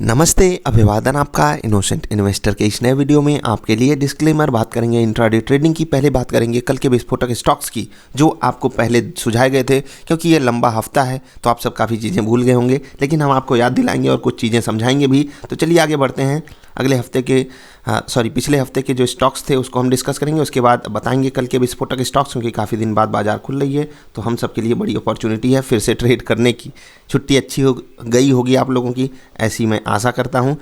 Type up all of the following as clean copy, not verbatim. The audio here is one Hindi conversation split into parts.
नमस्ते, अभिवादन आपका इनोसेंट इन्वेस्टर के इस नए वीडियो में आपके लिए डिस्क्लेमर बात करेंगे इंट्राडे ट्रेडिंग की। पहले बात करेंगे कल के विस्फोटक स्टॉक्स की जो आपको पहले सुझाए गए थे। क्योंकि ये लंबा हफ्ता है तो आप सब काफ़ी चीज़ें भूल गए होंगे, लेकिन हम आपको याद दिलाएंगे और कुछ चीज़ें समझाएंगे भी। तो चलिए आगे बढ़ते हैं। पिछले हफ्ते के जो स्टॉक्स थे उसको हम डिस्कस करेंगे, उसके बाद बताएंगे कल के विस्फोटक स्टॉक्स, क्योंकि काफ़ी दिन बाद बाजार खुल रही है तो हम सब के लिए बड़ी अपॉर्चुनिटी है फिर से ट्रेड करने की। छुट्टी अच्छी हो गई होगी आप लोगों की, ऐसी मैं आशा करता हूँ।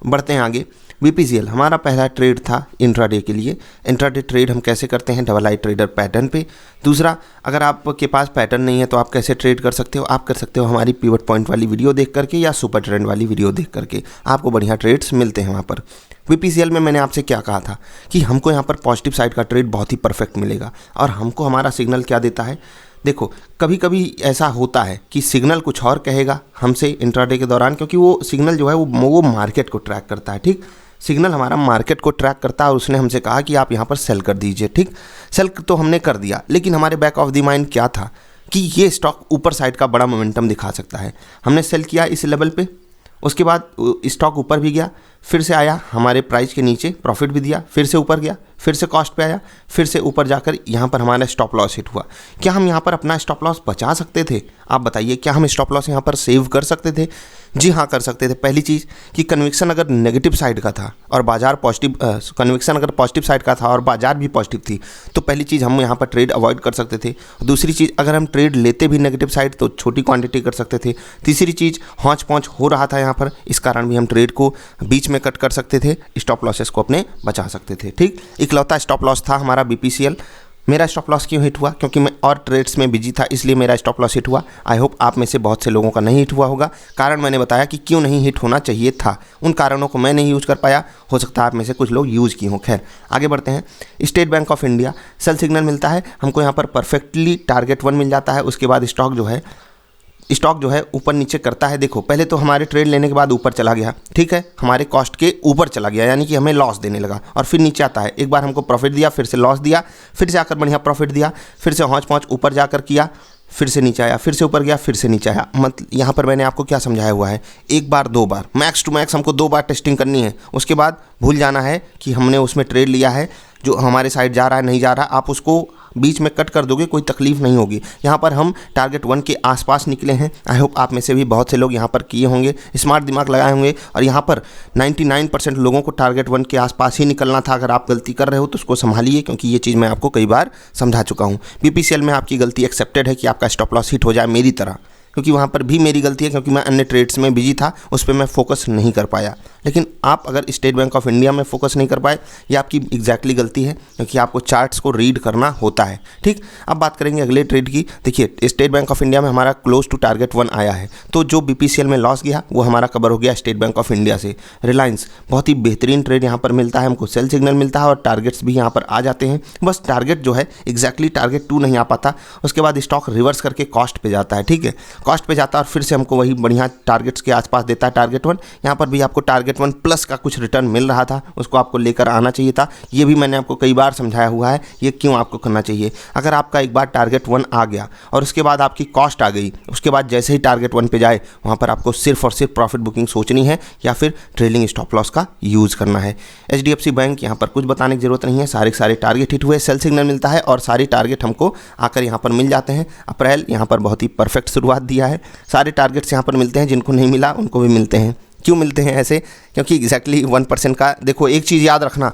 बढ़ते हैं आगे। बीपीसीएल हमारा पहला ट्रेड था इंट्राडे के लिए। इंट्राडे ट्रेड हम कैसे करते हैं? डबल आई ट्रेडर पैटर्न पे। दूसरा, अगर आपके पास पैटर्न नहीं है तो आप कैसे ट्रेड कर सकते हो? आप कर सकते हो हमारी पिवट पॉइंट वाली वीडियो देख करके या सुपर ट्रेंड वाली वीडियो देख करके, आपको बढ़िया ट्रेड्स मिलते हैं वहाँ पर। बीपीसीएल में मैंने आपसे क्या कहा था कि हमको यहाँ पर पॉजिटिव साइड का ट्रेड बहुत ही परफेक्ट मिलेगा, और हमको हमारा सिग्नल क्या देता है? देखो, कभी कभी ऐसा होता है कि सिग्नल कुछ और कहेगा हमसे इंट्राडे के दौरान, क्योंकि वो सिग्नल जो है वो मार्केट को ट्रैक करता है। ठीक, सिग्नल हमारा मार्केट को ट्रैक करता है और उसने हमसे कहा कि आप यहाँ पर सेल कर दीजिए। ठीक, सेल तो हमने कर दिया, लेकिन हमारे बैक ऑफ द माइंड क्या था कि ये स्टॉक ऊपर साइड का बड़ा मोमेंटम दिखा सकता है। हमने सेल किया इस लेवल पे, उसके बाद स्टॉक ऊपर भी गया, फिर से आया हमारे प्राइस के नीचे, प्रॉफिट भी दिया, फिर से ऊपर गया, फिर से कॉस्ट पे आया, फिर से ऊपर जाकर यहाँ पर हमारा स्टॉप लॉस हिट हुआ। क्या हम यहाँ पर अपना स्टॉप लॉस बचा सकते थे? आप बताइए, क्या हम स्टॉप लॉस यहाँ पर सेव कर सकते थे? जी हाँ, कर सकते थे। पहली चीज़ कि कन्विक्शन अगर नेगेटिव साइड का था और बाजार पॉजिटिव, कन्विक्शन अगर पॉजिटिव साइड का था और बाजार भी पॉजिटिव थी, तो पहली चीज़ हम यहाँ पर ट्रेड अवॉइड कर सकते थे। दूसरी चीज़, अगर हम ट्रेड लेते भी नेगेटिव साइड तो छोटी क्वांटिटी कर सकते थे। तीसरी चीज़, हौच पौच हो रहा था यहाँ पर, इस कारण भी हम ट्रेड को बीच में कट कर सकते थे, स्टॉप लॉसेस को अपने बचा सकते थे। ठीक, इकलौता स्टॉप लॉस था हमारा बीपीसीएल। मेरा स्टॉप लॉस क्यों हिट हुआ? क्योंकि मैं और ट्रेड्स में बिजी था, इसलिए मेरा स्टॉप लॉस हिट हुआ। आई होप आप में से बहुत से लोगों का नहीं हिट हुआ होगा। कारण मैंने बताया कि क्यों नहीं हिट होना चाहिए था, उन कारणों को मैं नहीं यूज़ कर पाया, हो सकता है आप में से कुछ लोग यूज़ किए हों। खैर, आगे बढ़ते हैं। State Bank of India cell signal मिलता है हमको, यहाँ पर परफेक्टली टारगेट 1 मिल जाता है। उसके बाद स्टॉक जो है ऊपर नीचे करता है। देखो, पहले तो हमारे ट्रेड लेने के बाद ऊपर चला गया, ठीक है, हमारे कॉस्ट के ऊपर चला गया, यानी कि हमें लॉस देने लगा, और फिर नीचे आता है। एक बार हमको प्रॉफिट दिया, फिर से लॉस दिया, फिर से आकर बढ़िया प्रॉफिट दिया, फिर से हौच पौच ऊपर जाकर किया, फिर से नीचे आया, फिर से ऊपर गया, फिर से नीचे आया। मतलब यहाँ पर मैंने आपको क्या समझाया हुआ है? एक बार, दो बार, मैक्स टू मैक्स हमको 2 बार टेस्टिंग करनी है। उसके बाद भूल जाना है कि हमने उसमें ट्रेड लिया है, जो हमारे साइड जा रहा है नहीं जा रहा, आप उसको बीच में कट कर दोगे, कोई तकलीफ नहीं होगी। यहाँ पर हम टारगेट 1 के आसपास निकले हैं। आई होप आप में से भी बहुत से लोग यहाँ पर किए होंगे, स्मार्ट दिमाग लगाए होंगे, और यहाँ पर 99% लोगों को टारगेट 1 के आसपास ही निकलना था। अगर आप गलती कर रहे हो तो उसको संभालिए, क्योंकि ये चीज़ मैं आपको कई बार समझा चुका हूँ। बीपीसीएल में आपकी गलती एक्सेप्टेड है कि आपका स्टॉप लॉस हिट हो जाए मेरी तरह, क्योंकि वहाँ पर भी मेरी गलती है, क्योंकि मैं अन्य ट्रेड्स में बिजी था, उस पर मैं फोकस नहीं कर पाया। लेकिन आप अगर स्टेट बैंक ऑफ इंडिया में फोकस नहीं कर पाए, ये आपकी एग्जैक्टली गलती है, क्योंकि आपको चार्ट्स को रीड करना होता है। ठीक, अब बात करेंगे अगले ट्रेड की। देखिए, स्टेट बैंक ऑफ इंडिया में हमारा क्लोज टू टारगेट 1 आया है, तो जो बीपीसीएल में लॉस गया वो हमारा कवर हो गया स्टेट बैंक ऑफ इंडिया से। रिलायंस, बहुत ही बेहतरीन ट्रेड यहाँ पर मिलता है हमको, सेल सिग्नल मिलता है और टारगेट्स भी यहाँ पर आ जाते हैं। बस टारगेट जो है एग्जैक्टली टारगेट 2 नहीं आ पाता, उसके बाद स्टॉक रिवर्स करके कॉस्ट पे जाता है। ठीक है, कॉस्ट पे जाता है और फिर से हमको वही बढ़िया टारगेट्स के आसपास देता है टारगेट 1। यहाँ पर भी आपको टारगेट 1 प्लस का कुछ रिटर्न मिल रहा था, उसको आपको लेकर आना चाहिए था। ये भी मैंने आपको कई बार समझाया हुआ है, ये क्यों आपको करना चाहिए। अगर आपका एक बार टारगेट 1 आ गया और उसके बाद आपकी कॉस्ट आ गई, उसके बाद जैसे ही टारगेट 1 पे जाए, वहाँ पर आपको सिर्फ और सिर्फ प्रॉफिट बुकिंग सोचनी है या फिर ट्रेलिंग स्टॉप लॉस का यूज़ करना है। एचडीएफसी बैंक, यहाँ पर कुछ बताने की जरूरत नहीं है, सारे टारगेट हिट हुए, सेल सिग्नल मिलता है और सारे टारगेट हमको आकर यहाँ पर मिल जाते हैं। अप्रैल यहाँ पर बहुत ही परफेक्ट शुरुआत दिया है, सारे टारगेट्स यहाँ पर मिलते हैं, जिनको नहीं मिला उनको भी मिलते हैं। क्यों मिलते हैं ऐसे? क्योंकि एग्जैक्टली 1% का, देखो एक चीज़ याद रखना,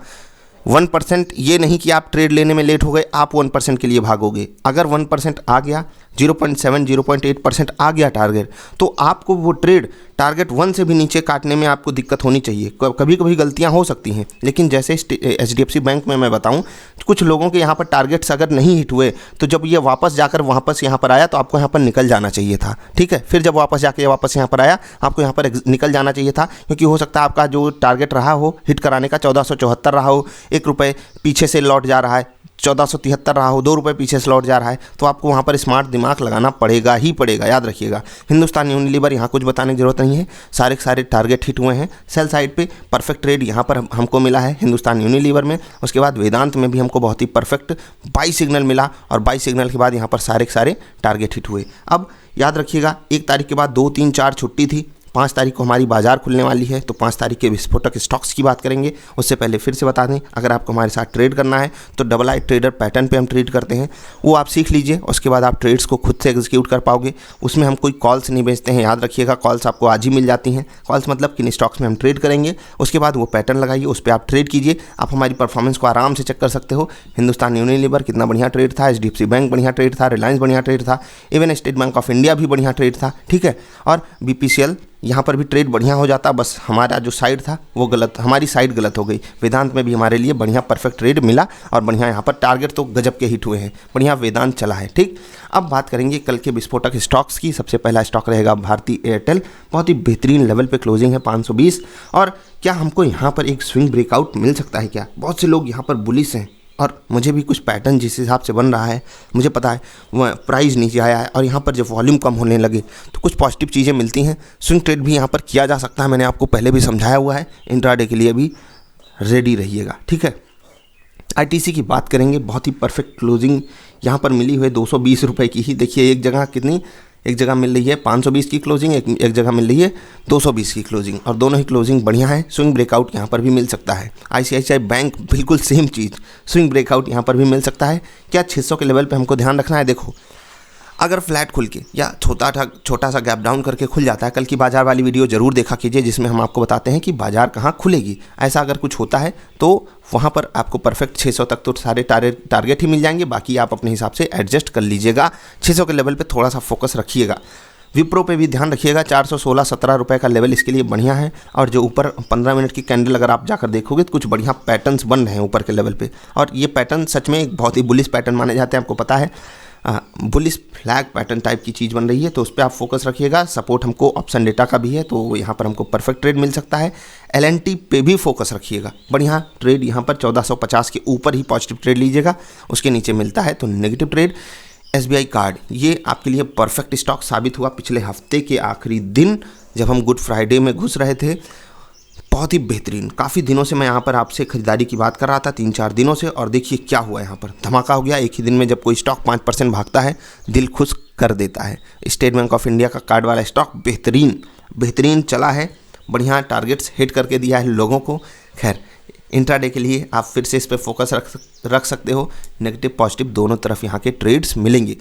1% ये नहीं कि आप ट्रेड लेने में लेट हो गए, आप 1% के लिए भागोगे। अगर 1% आ गया, 0.7 0.8% आ गया टारगेट, तो आपको वो ट्रेड टारगेट 1 से भी नीचे काटने में आपको दिक्कत होनी चाहिए। कभी कभी गलतियां हो सकती हैं, लेकिन जैसे एचडीएफसी बैंक में मैं बताऊं, कुछ लोगों के यहाँ पर टारगेट्स अगर नहीं हिट हुए तो जब ये वापस जाकर वापस यहाँ पर आया तो आपको यहाँ पर निकल जाना चाहिए था। ठीक है, फिर जब वापस जाके वापस यहाँ पर आया, आपको यहाँ पर निकल जाना चाहिए था, क्योंकि हो सकता है आपका जो टारगेट रहा हो हिट कराने का 1474 रहा हो, 1 रुपये पीछे से लौट जा रहा है, 1473 रहा हो, 2 रुपये पीछे से लौट जा रहा है, तो आपको वहाँ पर स्मार्ट दिमाग लगाना पड़ेगा ही पड़ेगा, याद रखिएगा। हिंदुस्तान यूनिलीवर, यहाँ कुछ बताने की जरूरत नहीं है, सारे टारगेट हिट हुए हैं। सेल साइड पे परफेक्ट ट्रेड यहाँ पर हमको मिला है हिंदुस्तान यूनिलीवर में। उसके बाद वेदांत में भी हमको बहुत ही परफेक्ट बाई सिग्नल मिला, और बाई सिग्नल के बाद यहाँ पर सारे टारगेट हिट हुए। अब याद रखिएगा, 1 तारीख के बाद 2, 3, 4 छुट्टी थी, 5 तारीख को हमारी बाजार खुलने वाली है, तो 5 तारीख के विस्फोटक स्टॉक्स की बात करेंगे। उससे पहले फिर से बता दें, अगर आपको हमारे साथ ट्रेड करना है तो डबल आई ट्रेडर पैटर्न पे हम ट्रेड करते हैं, वो आप सीख लीजिए। उसके बाद आप ट्रेड्स को खुद से एग्जीक्यूट कर पाओगे। उसमें हम कोई कॉल्स नहीं बेचते हैं, याद रखिएगा। कॉल्स आपको आज ही मिल जाती हैं। कॉल्स मतलब किन स्टॉक्स में हम ट्रेड करेंगे, उसके बाद वो पैटर्न लगाइए, उस पर आप ट्रेड कीजिए। आप हमारी परफॉर्मेंस को आराम से चेक कर सकते हो। हिंदुस्तान यूनिलीवर कितना बढ़िया ट्रेड था, HDFC बैंक बढ़िया ट्रेड था, रिलायंस बढ़िया ट्रेड था, even state Bank of India भी बढ़िया ट्रेड था, ठीक है। और BPCL यहाँ पर भी ट्रेड बढ़िया हो जाता, बस हमारा जो साइड था वो गलत, हमारी साइड गलत हो गई। वेदांत में भी हमारे लिए बढ़िया परफेक्ट ट्रेड मिला और बढ़िया यहाँ पर टारगेट तो गजब के हिट हुए हैं, बढ़िया वेदांत चला है, ठीक। अब बात करेंगे कल के विस्फोटक स्टॉक्स की। सबसे पहला स्टॉक रहेगा भारती एयरटेल। बहुत ही बेहतरीन लेवल पे क्लोजिंग है 520। और क्या हमको यहाँ पर एक स्विंग ब्रेकआउट मिल सकता है क्या? बहुत से लोग यहाँ पर बुलिश हैं और मुझे भी कुछ पैटर्न जिस हिसाब से बन रहा है मुझे पता है, वह प्राइस नीचे आया है और यहाँ पर जब वॉल्यूम कम होने लगे तो कुछ पॉजिटिव चीज़ें मिलती हैं। स्विंग ट्रेड भी यहाँ पर किया जा सकता है, मैंने आपको पहले भी समझाया हुआ है। इंट्राडे के लिए भी रेडी रहिएगा, ठीक है। ITC की बात करेंगे, बहुत ही परफेक्ट क्लोजिंग यहाँ पर मिली हुई 220 रुपये की ही। देखिए एक जगह कितनी, एक जगह मिल रही है 520 की क्लोजिंग, एक जगह मिल रही है 220 की क्लोजिंग, और दोनों ही क्लोजिंग बढ़िया है। स्विंग ब्रेकआउट यहाँ पर भी मिल सकता है। ICICI बैंक बिल्कुल सेम चीज़, स्विंग ब्रेकआउट यहाँ पर भी मिल सकता है। क्या 600 के लेवल पे हमको ध्यान रखना है? देखो अगर फ्लैट खुल के या छोटा सा गैप डाउन करके खुल जाता है, कल की बाजार वाली वीडियो ज़रूर देखा कीजिए जिसमें हम आपको बताते हैं कि बाजार कहाँ खुलेगी। ऐसा अगर कुछ होता है तो वहाँ पर आपको परफेक्ट 600 तक तो सारे टारगेट ही मिल जाएंगे, बाकी आप अपने हिसाब से एडजस्ट कर लीजिएगा। 600 के लेवल पे थोड़ा सा फोकस रखिएगा। विप्रो पे भी ध्यान रखिएगा, 416-17 रुपये का लेवल इसके लिए बढ़िया है। और जो ऊपर 15 मिनट की कैंडल अगर आप जाकर देखोगे तो कुछ बढ़िया पैटर्न्स बन रहे हैं ऊपर के लेवल पे, और ये पैटर्न सच में एक बहुत ही बुलिश पैटर्न माने जाते हैं, आपको पता है। बुलिश फ्लैग पैटर्न टाइप की चीज़ बन रही है, तो उस पर आप फोकस रखिएगा। सपोर्ट हमको ऑप्शन डेटा का भी है, तो यहाँ पर हमको परफेक्ट ट्रेड मिल सकता है। LNT पे भी फोकस रखिएगा, बढ़िया ट्रेड यहाँ पर 1450 के ऊपर ही पॉजिटिव ट्रेड लीजिएगा, उसके नीचे मिलता है तो नेगेटिव ट्रेड। SBI कार्ड, ये आपके लिए परफेक्ट स्टॉक साबित हुआ पिछले हफ्ते के आखिरी दिन जब हम गुड फ्राइडे में घुस रहे थे। बहुत ही बेहतरीन, काफ़ी दिनों से मैं यहाँ पर आपसे खरीदारी की बात कर रहा था, 3-4 दिनों से, और देखिए क्या हुआ, यहाँ पर धमाका हो गया। एक ही दिन में जब कोई स्टॉक 5% भागता है दिल खुश कर देता है। स्टेट बैंक ऑफ इंडिया का कार्ड वाला स्टॉक बेहतरीन चला है, बढ़िया टारगेट्स हिट करके दिया है लोगों को। खैर इंट्राडे के लिए आप फिर से इस पर फोकस रख सकते हो। नेगेटिव पॉजिटिव दोनों तरफ यहाँ के ट्रेड्स मिलेंगे।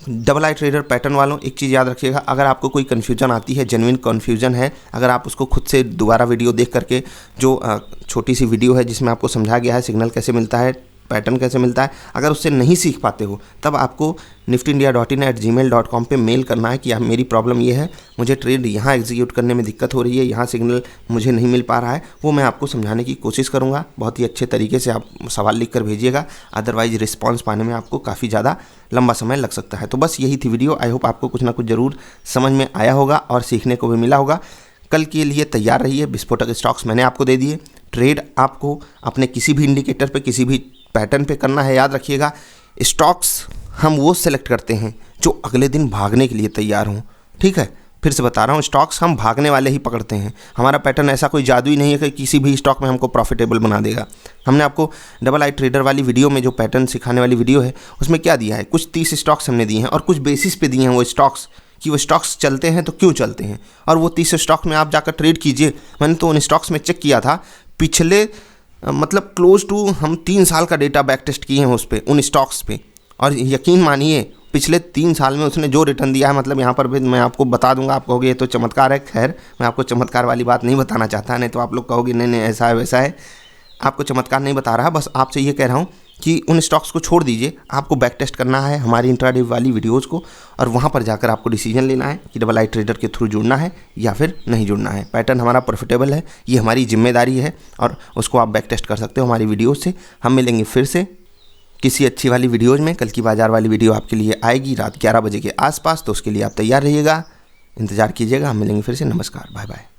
डबल आई ट्रेडर पैटर्न वालों, एक चीज़ याद रखिएगा, अगर आपको कोई कन्फ्यूजन आती है, जेन्युइन कन्फ्यूजन है, अगर आप उसको खुद से दोबारा वीडियो देख करके, जो छोटी सी वीडियो है जिसमें आपको समझाया गया है सिग्नल कैसे मिलता है, पैटर्न कैसे मिलता है, अगर उससे नहीं सीख पाते हो तब आपको niftyindia.in@gmail.com पे मेल करना है कि आप मेरी प्रॉब्लम ये है, मुझे ट्रेड यहाँ एग्जीक्यूट करने में दिक्कत हो रही है, यहाँ सिग्नल मुझे नहीं मिल पा रहा है। वो मैं आपको समझाने की कोशिश करूँगा। बहुत ही अच्छे तरीके से आप सवाल लिख कर भेजिएगा, अदरवाइज रिस्पॉन्स पाने में आपको काफ़ी ज़्यादा लंबा समय लग सकता है। तो बस यही थी वीडियो। आई होप आपको कुछ ना कुछ ज़रूर समझ में आया होगा और सीखने को भी मिला होगा। कल के लिए तैयार रहिए। विस्फोटक स्टॉक्स मैंने आपको दे दिए। ट्रेड आपको अपने किसी भी इंडिकेटर पे, किसी भी पैटर्न पे करना है। याद रखिएगा, स्टॉक्स हम वो सेलेक्ट करते हैं जो अगले दिन भागने के लिए तैयार हों, ठीक है। फिर से बता रहा हूँ, स्टॉक्स हम भागने वाले ही पकड़ते हैं। हमारा पैटर्न ऐसा कोई जादुई नहीं है कि किसी भी स्टॉक में हमको प्रॉफिटेबल बना देगा। हमने आपको डबल आई ट्रेडर वाली वीडियो में जो पैटर्न सिखाने वाली वीडियो है उसमें क्या दिया है, कुछ 30 स्टॉक्स हमने दिए हैं और कुछ बेसिस पे दिए हैं वो स्टॉक्स, कि वो स्टॉक्स चलते हैं तो क्यों चलते हैं, और वो 30 स्टॉक में आप जाकर ट्रेड कीजिए। मैंने तो उन स्टॉक्स में चेक किया था, पिछले मतलब क्लोज टू हम 3 साल का डेटा बैक टेस्ट किए हैं उस पर, उन स्टॉक्स पे, और यकीन मानिए पिछले 3 साल में उसने जो रिटर्न दिया है, मतलब यहाँ पर भी मैं आपको बता दूंगा, आप कहोगे ये तो चमत्कार है। खैर मैं आपको चमत्कार वाली बात नहीं बताना चाहता, नहीं तो आप लोग कहोगे नहीं ऐसा है वैसा है। आपको चमत्कार नहीं बता रहा, बस आपसे ये कह रहा हूँ कि उन स्टॉक्स को छोड़ दीजिए, आपको बैक टेस्ट करना है हमारी इंट्राडे वाली वीडियोज़ को, और वहाँ पर जाकर आपको डिसीजन लेना है कि डबल आई ट्रेडर के थ्रू जुड़ना है या फिर नहीं जुड़ना है। पैटर्न हमारा प्रॉफिटेबल है, ये हमारी जिम्मेदारी है, और उसको आप बैक टेस्ट कर सकते हो हमारी वीडियोज़ से। हम मिलेंगे फिर से किसी अच्छी वाली वीडियोज़ में। कल की बाजार वाली वीडियो आपके लिए आएगी रात 11 बजे के आसपास, तो उसके लिए आप तैयार रहिएगा, इंतज़ार कीजिएगा। हम मिलेंगे फिर से। नमस्कार, बाय बाय।